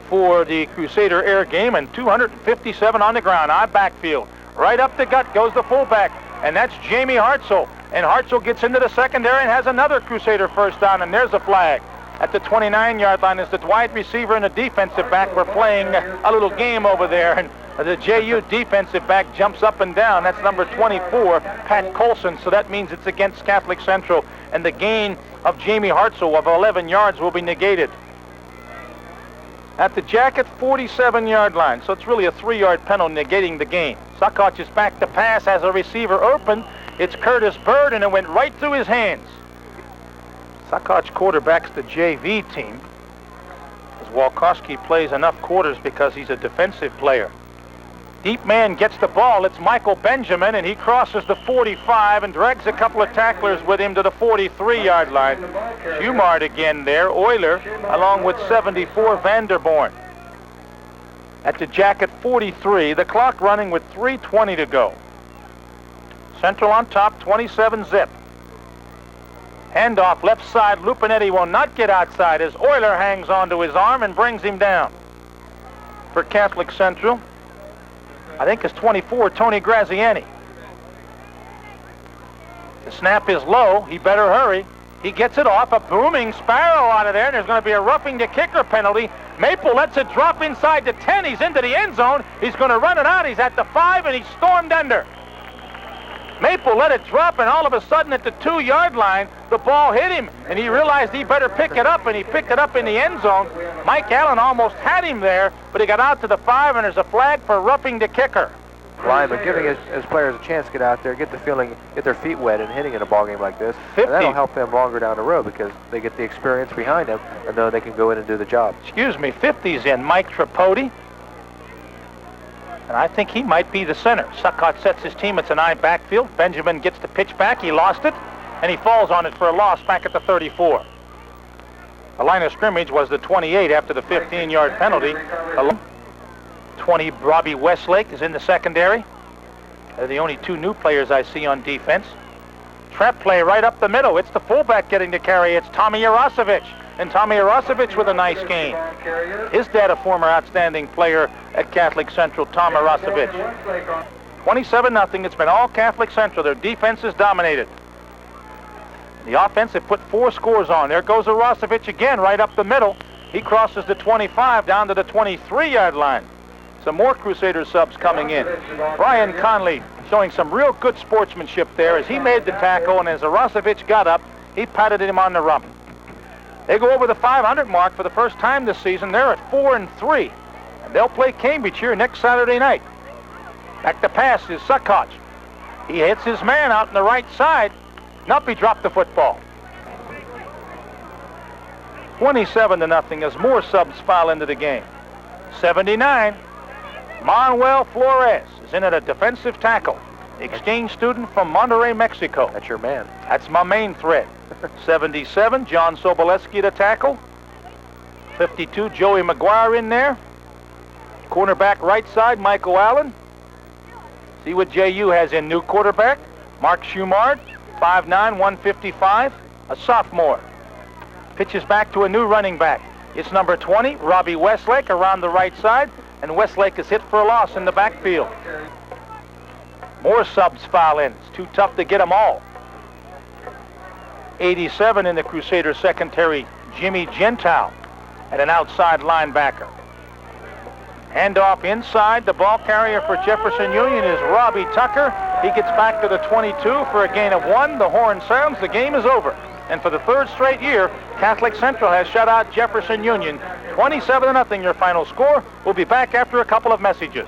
for the Crusader air game, and 257 on the ground. Eye backfield. Right up the gut goes the fullback, and that's Jamie Hartzell. And Hartzell gets into the secondary and has another Crusader first down, and there's a flag. At the 29-yard line is the wide receiver and the defensive back. We're playing a little game over there, and the JU defensive back jumps up and down. That's number 24, Pat Colson, so that means it's against Catholic Central, and the gain of Jamie Hartzell of 11 yards will be negated. At the Jacket 47-yard line, so it's really a 3-yard penalty negating the gain. Suckoch is back to pass, has a receiver open. It's Curtis Bird, and it went right through his hands. Suckoch quarterbacks the JV team, as Walkowski plays enough quarters because he's a defensive player. Deep man gets the ball. It's Michael Benjamin, and he crosses the 45 and drags a couple of tacklers with him to the 43-yard line. Schumard again there. Euler, along with 74, Vanderborn. At the Jacket 43, the clock running with 3:20 to go. Central on top, 27-zip. Handoff left side. Lupinetti will not get outside as Euler hangs onto his arm and brings him down. For Catholic Central, I think it's 24, Tony Graziani. The snap is low. He better hurry. He gets it off. A booming sparrow out of there, and there's going to be a roughing the kicker penalty. Maple lets it drop inside the 10. He's into the end zone. He's going to run it out. He's at the 5, and he's stormed under. Maple let it drop, and all of a sudden at the 2-yard line, the ball hit him, and he realized he better pick it up, and he picked it up in the end zone. Mike Allen almost had him there, but he got out to the 5, and there's a flag for roughing the kicker. Lineman giving his players a chance to get out there, get the feeling, get their feet wet and hitting in a ball game like this. 50. And that'll help them longer down the road because they get the experience behind them and know they can go in and do the job. Excuse me, 50's in Mike Tripodi. And I think he might be the center. Suckoch sets his team. It's an eye backfield. Benjamin gets the pitch back. He lost it, and he falls on it for a loss back at the 34. The line of scrimmage was the 28 after the 15-yard penalty. 20, Robbie Westlake is in the secondary. They're the only 2 new players I see on defense. Trap play right up the middle. It's the fullback getting the carry. It's Tommy Yarosevich. And Tommy Yarosevich with a nice gain. His dad, a former outstanding player at Catholic Central, Tom Yarosevich. 27-0. It's been all Catholic Central. Their defense is dominated. The offense have put 4 scores on. There goes Arosevich again, right up the middle. He crosses the 25 down to the 23-yard line. Some more Crusader subs coming in. Brian Conley showing some real good sportsmanship there as he made the tackle, and as Arosevich got up, he patted him on the rump. They go over the 500 mark for the first time this season. They're at 4-3, and they'll play Cambridge here next Saturday night. Back to pass is Suckoch. He hits his man out on the right side. Nope, he dropped the football. 27-0 as more subs file into the game. 79. Manuel Flores is in at a defensive tackle. The exchange student from Monterrey, Mexico. That's your man. That's my main thread. 77, John Soboleski to tackle. 52, Joey McGuire in there. Cornerback right side, Michael Allen. See what JU has in new quarterback. Mark Schumard, 5'9", 155, a sophomore. Pitches back to a new running back. It's number 20, Robbie Westlake, around the right side, and Westlake is hit for a loss in the backfield. More subs file in. It's too tough to get them all. 87 in the Crusader secondary, Jimmy Gentile, at an outside linebacker. Handoff inside. The ball carrier for Jefferson Union is Robbie Tucker. He gets back to the 22 for a gain of 1. The horn sounds. The game is over. And for the 3rd straight year, Catholic Central has shut out Jefferson Union. 27-0 your final score. We'll be back after a couple of messages.